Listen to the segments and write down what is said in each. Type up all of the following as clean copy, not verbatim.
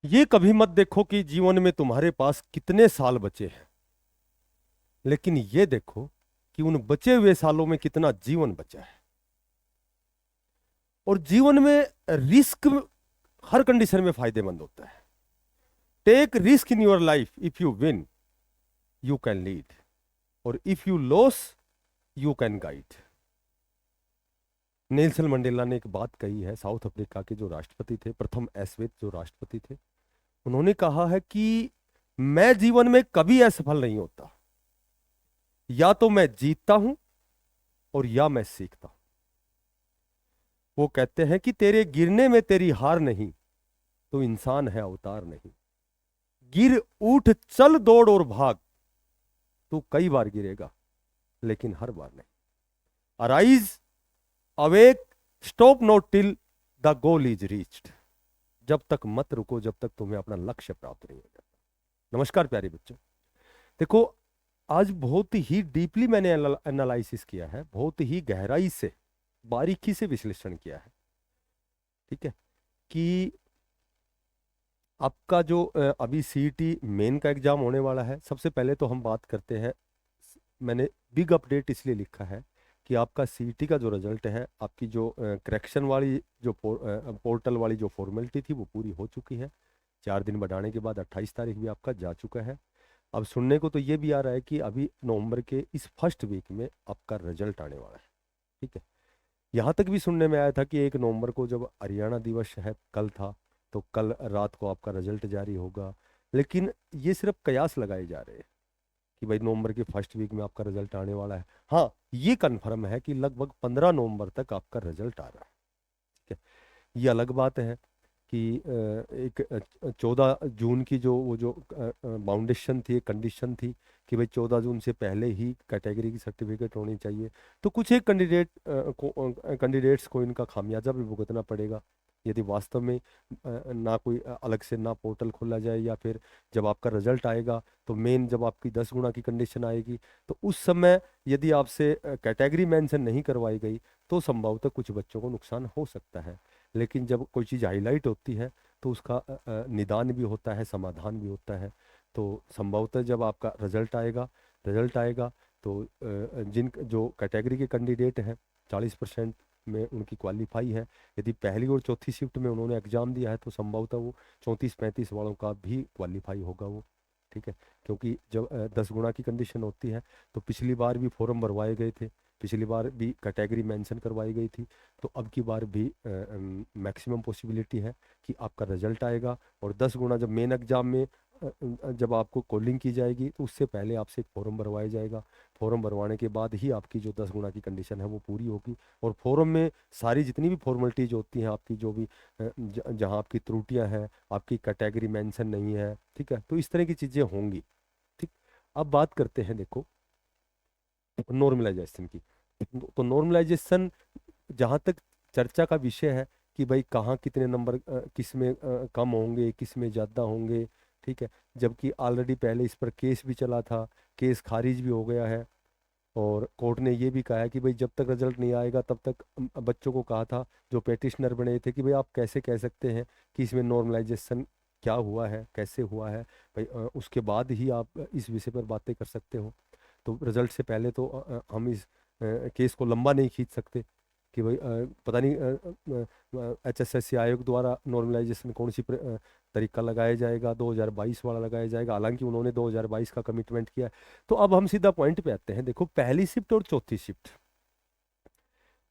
ये कभी मत देखो कि जीवन में तुम्हारे पास कितने साल बचे हैं, लेकिन ये देखो कि उन बचे हुए सालों में कितना जीवन बचा है। और जीवन में रिस्क हर कंडीशन में फायदेमंद होता है। Take risk in your life, if you win you can lead, और if you loss you can guide. Nelson Mandela ने एक बात कही है, साउथ अफ्रीका के जो राष्ट्रपति थे, प्रथम ऐश्वेत जो राष्ट्रपति थे, उन्होंने कहा है कि मैं जीवन में कभी असफल नहीं होता, या तो मैं जीतता हूं और या मैं सीखता हूं। वो कहते हैं कि तेरे गिरने में तेरी हार नहीं, तो इंसान है अवतार नहीं। गिर उठ चल दौड़ और भाग, तू कई बार गिरेगा लेकिन हर बार नहीं। Arise, awake, stop not till the goal is reached. जब तक मत रुको जब तक तुम्हें अपना लक्ष्य प्राप्त नहीं हो जाता। नमस्कार प्यारे बच्चों, देखो आज बहुत ही डीपली मैंने एनालिसिस किया है, बहुत ही गहराई से बारीकी से विश्लेषण किया है। ठीक है कि आपका जो अभी सीईटी मेन का एग्जाम होने वाला है, सबसे पहले तो हम बात करते हैं। मैंने बिग अपडेट इसलिए लिखा है कि आपका सीईटी का जो रिजल्ट है, आपकी जो करेक्शन वाली जो पोर्टल वाली जो फॉर्मेलिटी थी वो पूरी हो चुकी है। 4 दिन बढ़ाने के बाद 28 तारीख भी आपका जा चुका है। अब सुनने को तो ये भी आ रहा है कि अभी नवंबर के इस फर्स्ट वीक में आपका रिजल्ट आने वाला है। ठीक है, यहाँ तक भी सुनने में आया था कि 1 नवंबर को जब हरियाणा दिवस है, कल था, तो कल रात को आपका रिजल्ट जारी होगा। लेकिन ये सिर्फ कयास लगाए जा रहे हैं कि भाई नवंबर के फर्स्ट वीक में आपका रिजल्ट आने वाला है। हाँ, ये कंफर्म है कि लगभग 15 नवंबर तक आपका रिजल्ट आ रहा है। ठीक है, ये अलग बात है कि एक 14 जून की जो वो जो बाउंडेशन थी, कंडीशन थी कि भाई 14 जून से पहले ही कैटेगरी की सर्टिफिकेट होनी चाहिए। तो कुछ एक कैंडिडेट्स को इनका खामियाजा भी भुगतना पड़ेगा यदि वास्तव में ना कोई अलग से ना पोर्टल खोला जाए, या फिर जब आपका रिजल्ट आएगा तो मेन जब आपकी 10 गुना की कंडीशन आएगी तो उस समय यदि आपसे कैटेगरी मेंशन नहीं करवाई गई तो संभवतः कुछ बच्चों को नुकसान हो सकता है। लेकिन जब कोई चीज़ हाईलाइट होती है तो उसका निदान भी होता है, समाधान भी होता है। तो संभवतः जब आपका रिजल्ट आएगा तो जिन जो कैटेगरी के कैंडिडेट हैं 40% में उनकी क्वालिफाई है, यदि पहली और चौथी शिफ्ट में उन्होंने एग्जाम दिया है तो संभवतः वो 34-35 वालों का भी क्वालिफाई होगा वो। ठीक है, क्योंकि जब 10 गुना की कंडीशन होती है तो पिछली बार भी फॉर्म भरवाए गए थे, पिछली बार भी कैटेगरी मेंशन करवाई गई थी, तो अब की बार भी मैक्सिमम पॉसिबिलिटी है कि आपका रिजल्ट आएगा। और 10 गुना जब मेन एग्जाम में जब आपको कॉलिंग की जाएगी तो उससे पहले आपसे एक फॉर्म भरवाया जाएगा। फॉर्म भरवाने के बाद ही आपकी जो 10 गुना की कंडीशन है वो पूरी होगी। और फॉर्म में सारी जितनी भी फॉर्मेलिटीज होती हैं आपकी, जो भी जहाँ आपकी त्रुटियां हैं, आपकी कैटेगरी मेंशन नहीं है, ठीक है, तो इस तरह की चीज़ें होंगी। ठीक, अब बात करते हैं देखो नॉर्मलाइजेशन की। तो नॉर्मलाइजेशन जहाँ तक चर्चा का विषय है कि भाई कहाँ कितने नंबर किस में कम होंगे, किस में ज़्यादा होंगे। ठीक है, जबकि ऑलरेडी पहले इस पर केस भी चला था, केस खारिज भी हो गया है। और कोर्ट ने ये भी कहा है कि भाई जब तक रिजल्ट नहीं आएगा तब तक बच्चों को कहा था, जो पेटिशनर बने थे, कि भाई आप कैसे कह सकते हैं कि इसमें नॉर्मलाइजेशन क्या हुआ है, कैसे हुआ है भाई, उसके बाद ही आप इस विषय पर बातें कर सकते हो। तो रिजल्ट से पहले तो हम इस केस को लंबा नहीं खींच सकते कि भाई पता नहीं HSSC आयोग द्वारा नॉर्मलाइजेशन कौन सी तरीका लगाया जाएगा, 2022 वाला लगाया जाएगा। हालांकि उन्होंने 2022 का कमिटमेंट किया है। तो अब हम सीधा पॉइंट पे आते हैं। देखो पहली शिफ्ट और चौथी शिफ्ट,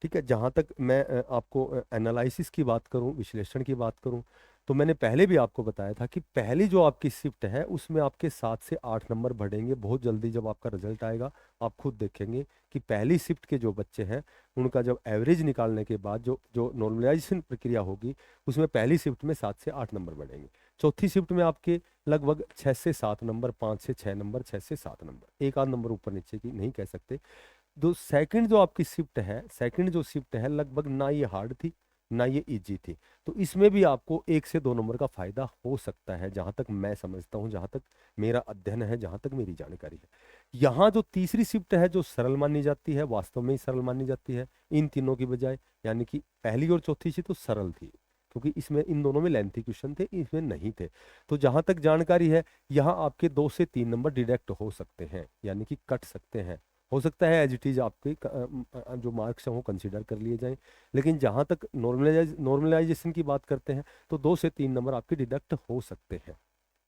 ठीक है, जहाँ तक मैं आपको एनालिसिस की बात करूँ, विश्लेषण की बात करूँ, तो मैंने पहले भी आपको बताया था कि पहली जो आपकी शिफ्ट है उसमें आपके 7 से 8 नंबर बढ़ेंगे बहुत जल्दी। जब आपका रिजल्ट आएगा आप खुद देखेंगे कि पहली शिफ्ट के जो बच्चे हैं उनका जब एवरेज निकालने के बाद जो जो नॉर्मलाइजेशन प्रक्रिया होगी उसमें पहली शिफ्ट में 7 से 8 नंबर बढ़ेंगे। चौथी शिफ्ट में आपके लगभग 6 से 7 नंबर, 5 से 6 नंबर, 6 से 7 नंबर, एक आध नंबर ऊपर नीचे की नहीं कह सकते। दो सेकंड जो आपकी शिफ्ट है, सेकंड जो शिफ्ट है लगभग ना ये हार्ड थी ना ये इजी थी। तो इसमें भी आपको 1 से 2 नंबर का फायदा हो सकता है, जहां तक मैं समझता हूं, जहां तक मेरा अध्ययन है, जहां तक मेरी जानकारी है। यहाँ जो तीसरी शिफ्ट है जो सरल मानी जाती है, वास्तव में ही सरल मानी जाती है इन तीनों की बजाय, यानी कि पहली और चौथी शिफ्ट तो सरल थी क्योंकि इसमें इन दोनों में लेंथी क्वेश्चन थे, इसमें नहीं थे। तो जहां तक जानकारी है, यहाँ आपके 2 से 3 नंबर डिडक्ट हो सकते हैं, यानी कि कट सकते हैं। हो सकता है एज इट इज आपके जो मार्क्स हैं वो कंसीडर कर लिए जाएं, लेकिन जहां तक नॉर्मलाइजेशन की बात करते हैं तो 2 से 3 नंबर आपके डिडक्ट हो सकते हैं।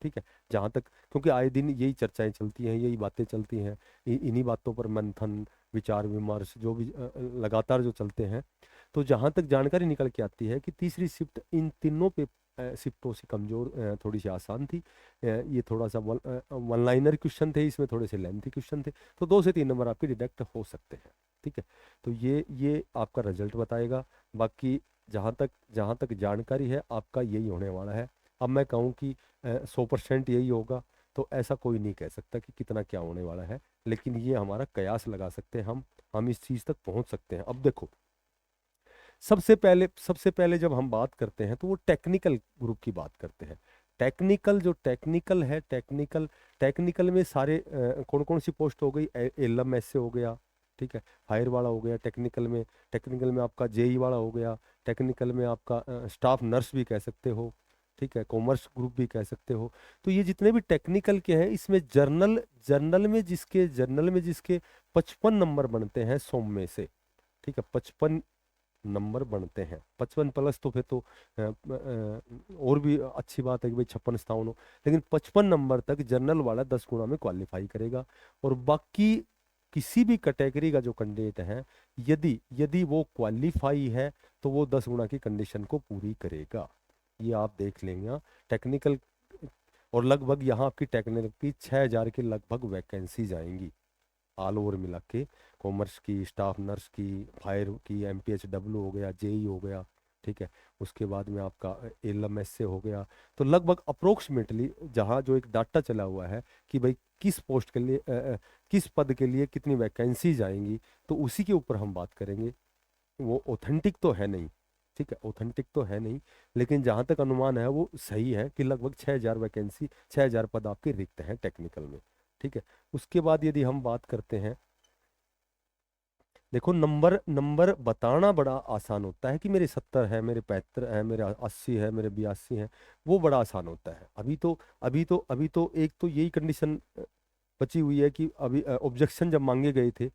ठीक है, जहां तक, क्योंकि आए दिन यही चर्चाएं चलती हैं, यही बातें चलती हैं, इन्हीं बातों पर मंथन विचार विमर्श जो भी लगातार जो चलते हैं। तो जहां तक जानकारी निकल के आती है कि तीसरी शिफ्ट इन तीनों पे शिफ्टों से कमजोर, थोड़ी सी आसान थी। ये थोड़ा सा वन लाइनर क्वेश्चन थे, इसमें थोड़े से लेंथी क्वेश्चन थे, तो 2 से 3 नंबर आपके डिडक्ट हो सकते हैं। ठीक है, तो ये आपका रिजल्ट बताएगा। बाकी जहाँ तक जानकारी है आपका यही होने वाला है। अब मैं कहूँ कि 100% यही होगा, तो ऐसा कोई नहीं कह सकता कि कितना क्या होने वाला है, लेकिन ये हमारा कयास लगा सकते हैं हम इस चीज़ तक पहुंच सकते हैं। अब देखो, सबसे पहले जब हम बात करते हैं तो वो टेक्निकल ग्रुप की बात करते हैं। टेक्निकल है, टेक्निकल में सारे कौन कौन सी पोस्ट हो गई, एलएम ऐसे हो गया, ठीक है, फायर वाला हो गया टेक्निकल में आपका जेई वाला हो गया, टेक्निकल में आपका स्टाफ नर्स भी कह सकते हो, ठीक है, कॉमर्स ग्रुप भी कह सकते हो। तो ये जितने भी टेक्निकल के हैं, इसमें जर्नल में जिसके 55 नंबर बनते हैं 100 में से, ठीक है, 55 नंबर बनते हैं, 55 प्लस तो फिर तो और भी अच्छी बात है कि भाई 56 57 हो, लेकिन 55 नंबर तक जनरल वाला 10 गुना में क्वालिफाई करेगा। और बाकी किसी भी कैटेगरी का जो कैंडिडेट है, यदि यदि वो क्वालिफाई है तो वो 10 गुना की कंडीशन को पूरी करेगा। ये आप देख लेंगे टेक्निकल। और लगभग यहाँ आपकी टेक्निकल की 6,000 के लगभग वैकेंसीज आएंगी ऑल ओवर मिला के, कॉमर्स की, स्टाफ नर्स की, फायर की, एमपीएचडब्ल्यू हो गया, जेई हो गया, ठीक है, उसके बाद में आपका एलएमएस से हो गया। तो लगभग अप्रोक्सीमेटली जहाँ जो एक डाटा चला हुआ है कि भाई किस पोस्ट के लिए किस पद के लिए कितनी वैकेंसीज आएंगी, तो उसी के ऊपर हम बात करेंगे। वो ऑथेंटिक तो है नहीं, ठीक है, ऑथेंटिक तो है नहीं, लेकिन जहाँ तक अनुमान है वो सही है कि लगभग 6,000 वैकेंसी, 6,000 पद आपके रिक्त हैं टेक्निकल में। ठीक है, उसके बाद यदि हम बात करते हैं, देखो नंबर नंबर बताना बड़ा आसान होता है कि मेरे 70 है, मेरे 75 है, मेरे 80 है, मेरे 82 है, वो बड़ा आसान होता है। अभी तो एक तो यही कंडीशन बची हुई है कि अभी ऑब्जेक्शन जब मांगे गए थे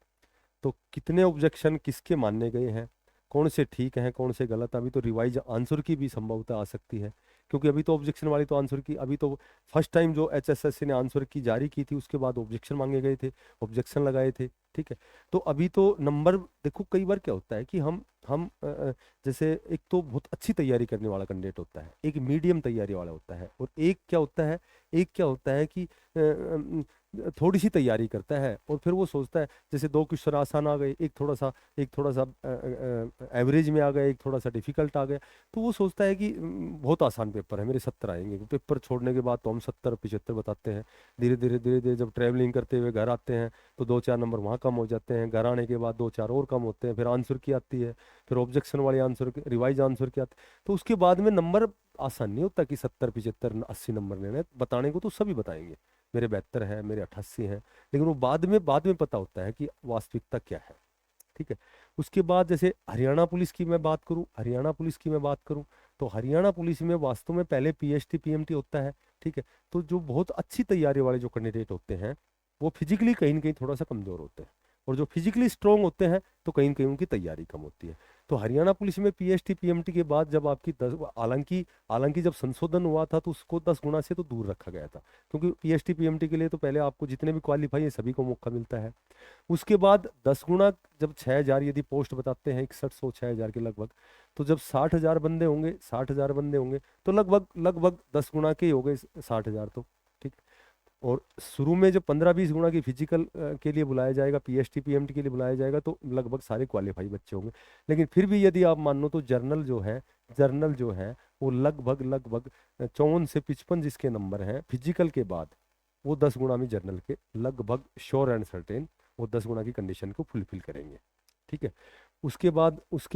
तो कितने ऑब्जेक्शन किसके मानने गए हैं, कौन से ठीक हैं कौन से गलत, अभी तो रिवाइज आंसर की भी संभवता आ सकती है, क्योंकि अभी तो ऑब्जेक्शन वाली तो आंसर की, अभी तो फर्स्ट टाइम जो एचएसएससी ने आंसर की जारी की थी उसके बाद ऑब्जेक्शन मांगे गए थे, ऑब्जेक्शन लगाए थे। ठीक है, तो अभी तो नंबर देखो, कई बार क्या होता है कि हम जैसे एक तो बहुत अच्छी तैयारी करने वाला कैंडिडेट होता है, एक मीडियम तैयारी वाला होता है, और एक क्या होता है कि थोड़ी सी तैयारी करता है और फिर वो सोचता है जैसे 2 क्वेश्चन आसान आ गए, एक थोड़ा सा एवरेज में आ गया, एक थोड़ा सा डिफिकल्ट आ गया, तो वो सोचता है कि बहुत आसान पेपर है, मेरे 70 आएंगे। पेपर छोड़ने के बाद तो हम 70 75 बताते हैं, धीरे धीरे जब ट्रैवलिंग करते हुए घर आते हैं तो 2 4 नंबर वहाँ कम हो जाते हैं, घर आने के बाद 2 4 और कम होते हैं, फिर आंसर की आती है, फिर ऑब्जेक्शन वाली आंसर रिवाइज आंसर की आती है, तो उसके बाद में नंबर आसान नहीं होता कि 70 75 80 नंबर लेने हैं। बताने को तो सभी बताएंगे, मेरे 72 हैं, मेरे 88 हैं, लेकिन वो बाद में पता होता है कि वास्तविकता क्या है। ठीक है, उसके बाद जैसे हरियाणा पुलिस की मैं बात करूं तो हरियाणा पुलिस में वास्तव में पहले पीएचटी पीएमटी होता है। ठीक है, तो जो बहुत अच्छी तैयारी वाले जो कैंडिडेट होते हैं वो फिजिकली कहीं ना कहीं थोड़ा सा कमजोर होते हैं, और जो फिजिकली स्ट्रांग होते हैं तो कहीं ना कहीं उनकी तैयारी कम होती है। तो हरियाणा पुलिस में पीएचटी पीएमटी के बाद जब आपकी 10, हालांकि जब संशोधन हुआ था तो उसको 10 गुना से तो दूर रखा गया था, क्योंकि पीएचटी पीएमटी के लिए तो पहले आपको जितने भी क्वालिफाई है सभी को मौका मिलता है। उसके बाद 10 गुना, जब 6,000 यदि पोस्ट बताते हैं 6100 6,000 के लगभग, तो जब 60,000 बंदे होंगे तो लगभग लगभग 10 गुना के ही हो गए 60,000 तो। ठीक, और शुरू में जब 15 20 गुना की फिजिकल के लिए बुलाया जाएगा, पीएचटी पीएमटी के लिए बुलाया जाएगा, तो लगभग सारे क्वालिफाई बच्चे होंगे। लेकिन फिर भी यदि आप मान लो तो जर्नल जो है वो लगभग लगभग 54 से 55 जिसके नंबर हैं फिजिकल के बाद, वो 10 गुना में जर्नल के लगभग श्योर एंड सर्टेन वो 10 गुना की कंडीशन को फुलफिल करेंगे। ठीक है, उसके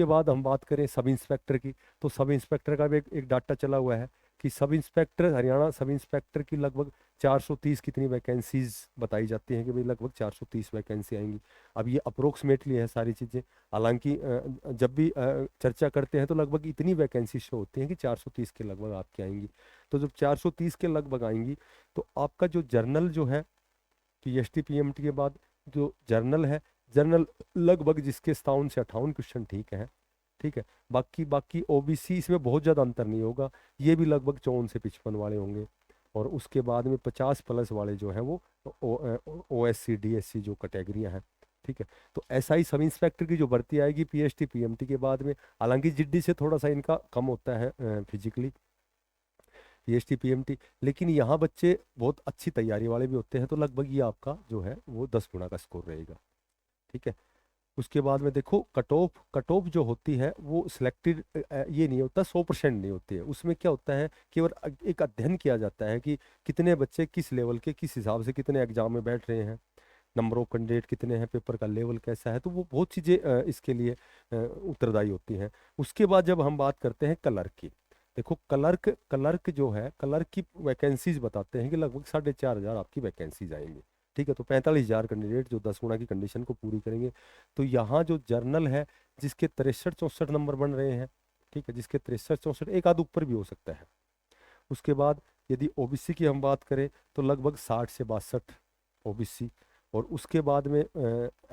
बाद हम बात करें सब इंस्पेक्टर की, तो सब इंस्पेक्टर का भी एक डाटा चला हुआ है। कि sub inspector, Haryana sub inspector की लगभग 430 कितनी वैकेंसीज बताई जाती हैं कि भाई लगभग 430 वैकेंसी आएंगी। अब ये अप्रोक्सीमेटली है सारी चीज़ें, हालांकि जब भी चर्चा करते हैं तो लगभग इतनी वैकेंसी शो होती हैं कि 430 के लगभग आपकी आएंगी। तो जब 430 के लगभग आएंगी तो आपका जो जर्नल जो है पीएचडी पीएमटी के बाद जो जर्नल है, जर्नल लगभग जिसके 57 से 58 क्वेश्चन ठीक है, ठीक है। बाकी बाकी ओबीसी इसमें बहुत ज़्यादा अंतर नहीं होगा, ये भी लगभग 54 से 55 वाले होंगे। और उसके बाद में 50 प्लस वाले जो हैं वो OSC DSC जो कैटेगरियां हैं, ठीक है। तो एसआई सब इंस्पेक्टर की जो भर्ती आएगी पीएचडी पीएमटी के बाद में, हालांकि जिड्डी से थोड़ा सा इनका कम होता है फिजिकली पीएचडी पीएमटी, लेकिन यहाँ बच्चे बहुत अच्छी तैयारी वाले भी होते हैं, तो लगभग ये आपका जो है वो 10 गुना का स्कोर रहेगा, ठीक है। उसके बाद में देखो कट ऑफ जो होती है वो सिलेक्टेड ये नहीं होता, 100% नहीं होती है। उसमें क्या होता है, केवल एक अध्ययन किया जाता है कि कितने बच्चे किस लेवल के, किस हिसाब से कितने एग्जाम में बैठ रहे हैं, नंबर ऑफ कैंडिडेट कितने हैं, पेपर का लेवल कैसा है, तो वो बहुत चीज़ें इसके लिए उत्तरदायी होती हैं। उसके बाद जब हम बात करते हैं कलर की, देखो क्लर्क जो है, क्लर्क की वैकेंसीज बताते हैं कि लगभग 4,500 आपकी वैकेंसीज आएंगी, ठीक है। तो 45,000 कैंडिडेट जो 10 गुना की कंडीशन को पूरी करेंगे। तो यहाँ जो जर्नल है जिसके 63-64 नंबर बन रहे हैं, ठीक है, जिसके 63-64, एक आध ऊपर भी हो सकता है। उसके बाद यदि ओबीसी की हम बात करें तो लगभग 60 से 62 ओबीसी, और उसके बाद में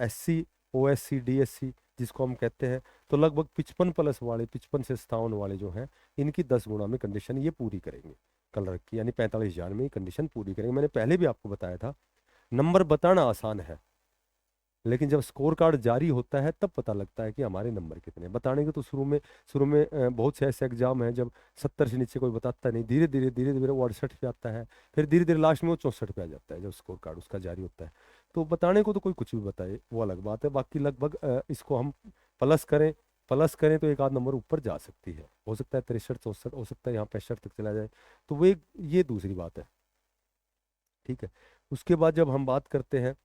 SC OSC DSC जिसको हम कहते हैं, तो लगभग 55 प्लस वाले, 55 से 57 वाले जो हैं, इनकी 10 गुना में कंडीशन ये पूरी करेंगे कलर की, यानी 45,000 में ये कंडीशन पूरी करेंगे। मैंने पहले भी आपको बताया था नंबर बताना आसान है, लेकिन जब स्कोर कार्ड जारी होता है तब पता लगता है कि हमारे नंबर कितने हैं। बताने के तो शुरू में बहुत से ऐसे एग्जाम हैं जब 70 से नीचे कोई बताता नहीं, धीरे धीरे वो 68 पे आता है, फिर धीरे धीरे लास्ट में वो 64 पे आ जाता है जब स्कोर कार्ड उसका जारी होता है। तो बताने को तो कोई कुछ भी बताए, वो अलग बात है। बाकी लगभग इसको हम प्लस करें प्लस करें तो एक आध नंबर ऊपर जा सकती है, हो सकता है 63-64, हो सकता है यहाँ 65 तक चला जाए, तो ये दूसरी बात है, ठीक है। उसके बाद जब हम बात करते हैं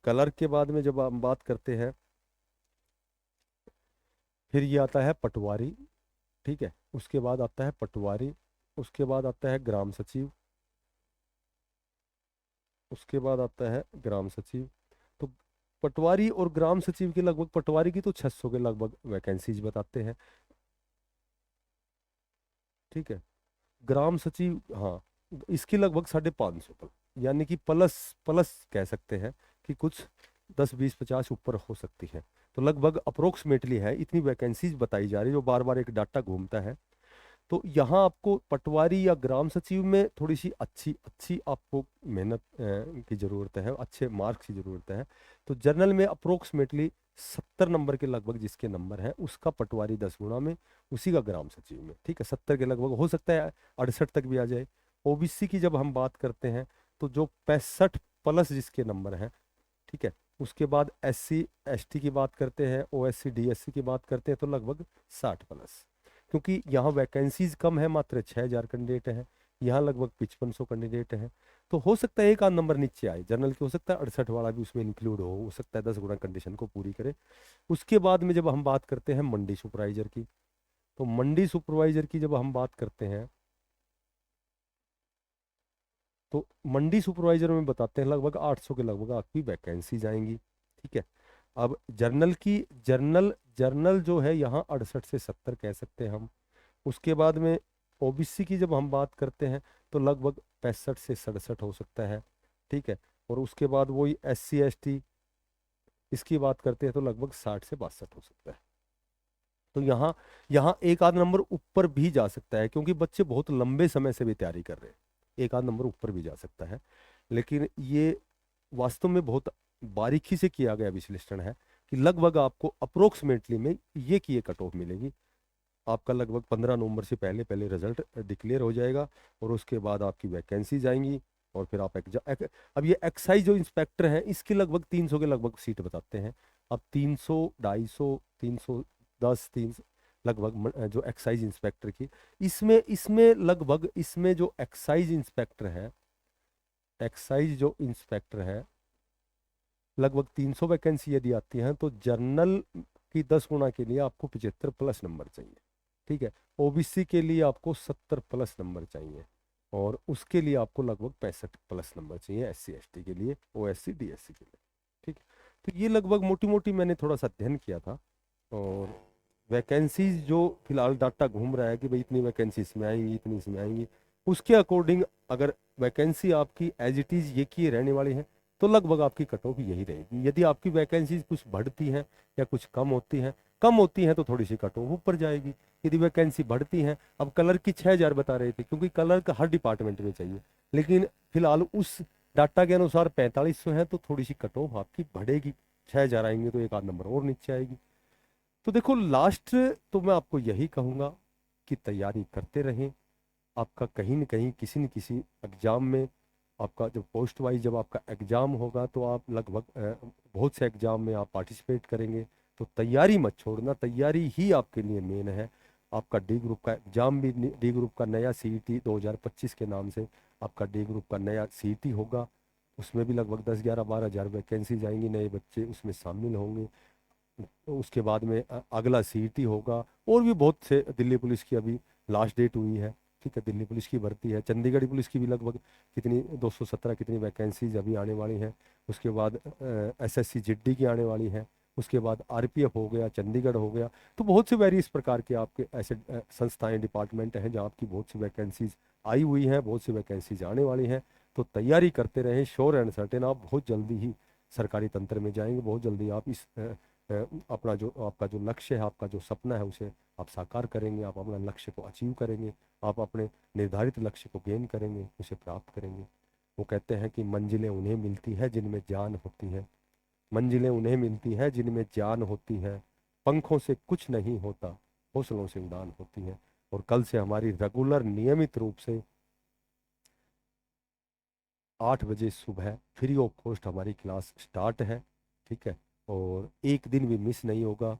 कलर के बाद में, जब हम बात करते हैं फिर ये आता है पटवारी, ठीक है। उसके बाद आता है पटवारी, उसके बाद आता है ग्राम सचिव, उसके बाद आता है ग्राम सचिव। तो पटवारी और ग्राम सचिव के लगभग, पटवारी की तो 600 के लगभग वैकेंसीज बताते हैं, ठीक है। ग्राम सचिव, हाँ, इसकी लगभग 550 पर, यानी कि प्लस प्लस कह सकते हैं कि कुछ 10 20 50 ऊपर हो सकती है। तो लगभग अप्रोक्सीमेटली है, इतनी वैकेंसीज बताई जा रही है, जो बार बार एक डाटा घूमता है। तो यहाँ आपको पटवारी या ग्राम सचिव में थोड़ी सी अच्छी अच्छी आपको मेहनत की ज़रूरत है, अच्छे मार्क्स की ज़रूरत है। तो जर्नल में अप्रोक्सीमेटली 70 नंबर के लगभग जिसके नंबर हैं उसका पटवारी 10 गुना में, उसी का ग्राम सचिव में, ठीक है। 70 के लगभग, हो सकता है 68 तक भी आ जाए। ओबीसी की जब हम बात करते हैं तो जो 65 प्लस जिसके नंबर हैं, ठीक है, उसके बाद SC ST की बात करते हैं, OSC DSC की बात करते हैं, तो लगभग 60 प्लस। क्योंकि यहाँ वैकेंसीज कम है, मात्र 6,000 कैंडिडेट हैं, यहाँ लगभग 5500 कैंडिडेट हैं। तो हो सकता है एक आध नंबर नीचे आए जर्नल के, हो सकता है 68 वाला भी उसमें इंक्लूड हो सकता है 10 गुना कंडीशन को पूरी करे। उसके बाद में जब हम बात करते हैं मंडी सुपरवाइजर की, तो मंडी सुपरवाइजर की जब हम बात करते हैं तो मंडी सुपरवाइजर में बताते हैं लगभग 800 के लगभग आपकी वैकेंसीज आएंगी, ठीक है। अब जर्नल की, जर्नल जो है यहाँ 68 से 70 कह सकते हैं हम। उसके बाद में ओबीसी की जब हम बात करते हैं तो लगभग 65 से 67 हो सकता है, ठीक है। और उसके बाद वही SC ST इसकी बात करते हैं तो लगभग 60 से 62 हो सकता है। तो यहाँ यहाँ एक आध नंबर ऊपर भी जा सकता है, क्योंकि बच्चे बहुत लंबे समय से भी तैयारी कर रहे हैं, एक आध नंबर ऊपर भी जा सकता है। लेकिन ये वास्तव में बहुत बारीकी से किया गया विश्लेषण है कि लगभग आपको अप्रोक्सीमेटली में ये की ये कट ऑफ मिलेगी। आपका लगभग 15 नवंबर से पहले पहले रिजल्ट डिक्लेयर हो जाएगा, और उसके बाद आपकी वैकेंसीज आएंगी, और फिर आप अब ये एक्साइज जो इंस्पेक्टर हैं इसकी लगभग 300 के लगभग सीट बताते हैं। अब 300 250 310 300 लगभग जो एक्साइज इंस्पेक्टर की, इसमें लगभग, इसमें जो एक्साइज इंस्पेक्टर है, एक्साइज जो इंस्पेक्टर है लगभग 300 वैकेंसी यदि आती हैं तो जर्नल की 10 गुना के लिए आपको 75 प्लस नंबर चाहिए, ठीक है। ओबीसी के लिए आपको 70 प्लस नंबर चाहिए, और उसके लिए आपको लगभग 65 प्लस नंबर चाहिए एससी एसटी के लिए, ओएससी डीएससी के लिए। ठीक है। तो ये लगभग मोटी मोटी मैंने थोड़ा सा अध्ययन किया था। और वैकेंसीज जो फिलहाल डाटा घूम रहा है कि भाई इतनी वैकेंसी इसमें आएंगी, इतनी इसमें आएंगी, उसके अकॉर्डिंग अगर वैकेंसी आपकी एज इट इज़ ये की रहने वाली है, तो लगभग आपकी कट ऑफ यही रहेगी। यदि आपकी वैकेंसीज कुछ बढ़ती हैं या कुछ कम होती हैं तो थोड़ी सी कट ऑफ ऊपर जाएगी। यदि वैकेंसी बढ़ती हैं, अब कलर की 6000 बता रहे थे, क्योंकि कलर का हर डिपार्टमेंट में चाहिए, लेकिन फिलहाल उस डाटा के अनुसार 4500 है, तो थोड़ी सी कट ऑफ आपकी बढ़ेगी। 6000 आएंगे तो एक आध नंबर और नीचे आएगी। तो देखो, लास्ट तो मैं आपको यही कहूँगा कि तैयारी करते रहें। आपका कहीं न कहीं किसी न किसी एग्ज़ाम में, आपका जब पोस्ट वाइज जब आपका एग्ज़ाम होगा, तो आप लगभग बहुत से एग्ज़ाम में आप पार्टिसिपेट करेंगे। तो तैयारी मत छोड़ना, तैयारी ही आपके लिए मेन है। आपका डी ग्रुप का एग्ज़ाम भी, डी ग्रुप का नया सीईटी 2025 के नाम से आपका डी ग्रुप का नया सीईटी होगा। उसमें भी लगभग 10-11-12 हज़ार वैकेंसीज आएंगी, नए बच्चे उसमें शामिल होंगे। तो उसके बाद में अगला सीईटी होगा, और भी बहुत से, दिल्ली पुलिस की अभी लास्ट डेट हुई है। ठीक है, दिल्ली पुलिस की भर्ती है, चंडीगढ़ पुलिस की भी लगभग कितनी 217 कितनी वैकेंसीज अभी आने वाली हैं। उसके बाद एसएससी जीडी की आने वाली है। उसके बाद आरपीएफ हो गया, चंडीगढ़ हो गया। तो बहुत से वेरियस प्रकार के आपके ऐसे संस्थाएं, डिपार्टमेंट हैं जहाँ आपकी बहुत सी वैकेंसीज आई हुई हैं, बहुत सी वैकेंसीज आने वाली हैं। तो तैयारी करते रहें, श्योर एंड सर्टेन आप बहुत जल्दी ही सरकारी तंत्र में जाएंगे। बहुत जल्दी आप इस अपना जो आपका जो लक्ष्य है, आपका जो सपना है, उसे आप साकार करेंगे। आप अपना लक्ष्य को अचीव करेंगे, आप अपने निर्धारित लक्ष्य को गेन करेंगे, उसे प्राप्त करेंगे। वो कहते हैं कि मंजिलें उन्हें मिलती है जिनमें जान होती है, मंजिलें उन्हें मिलती है जिनमें जान होती है, पंखों से कुछ नहीं होता, हौसलों से उड़ान होती है। और कल से हमारी रेगुलर नियमित रूप से 8 बजे सुबह फ्री ऑफ कॉस्ट हमारी क्लास स्टार्ट है। ठीक है, और एक दिन भी मिस नहीं होगा।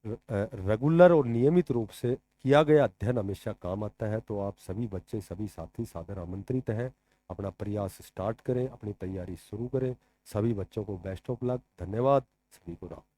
रेगुलर और नियमित रूप से किया गया अध्ययन हमेशा काम आता है। तो आप सभी बच्चे, सभी साथी सादर आमंत्रित हैं। अपना प्रयास स्टार्ट करें, अपनी तैयारी शुरू करें। सभी बच्चों को बेस्ट ऑफ लक। धन्यवाद। सभी को राम।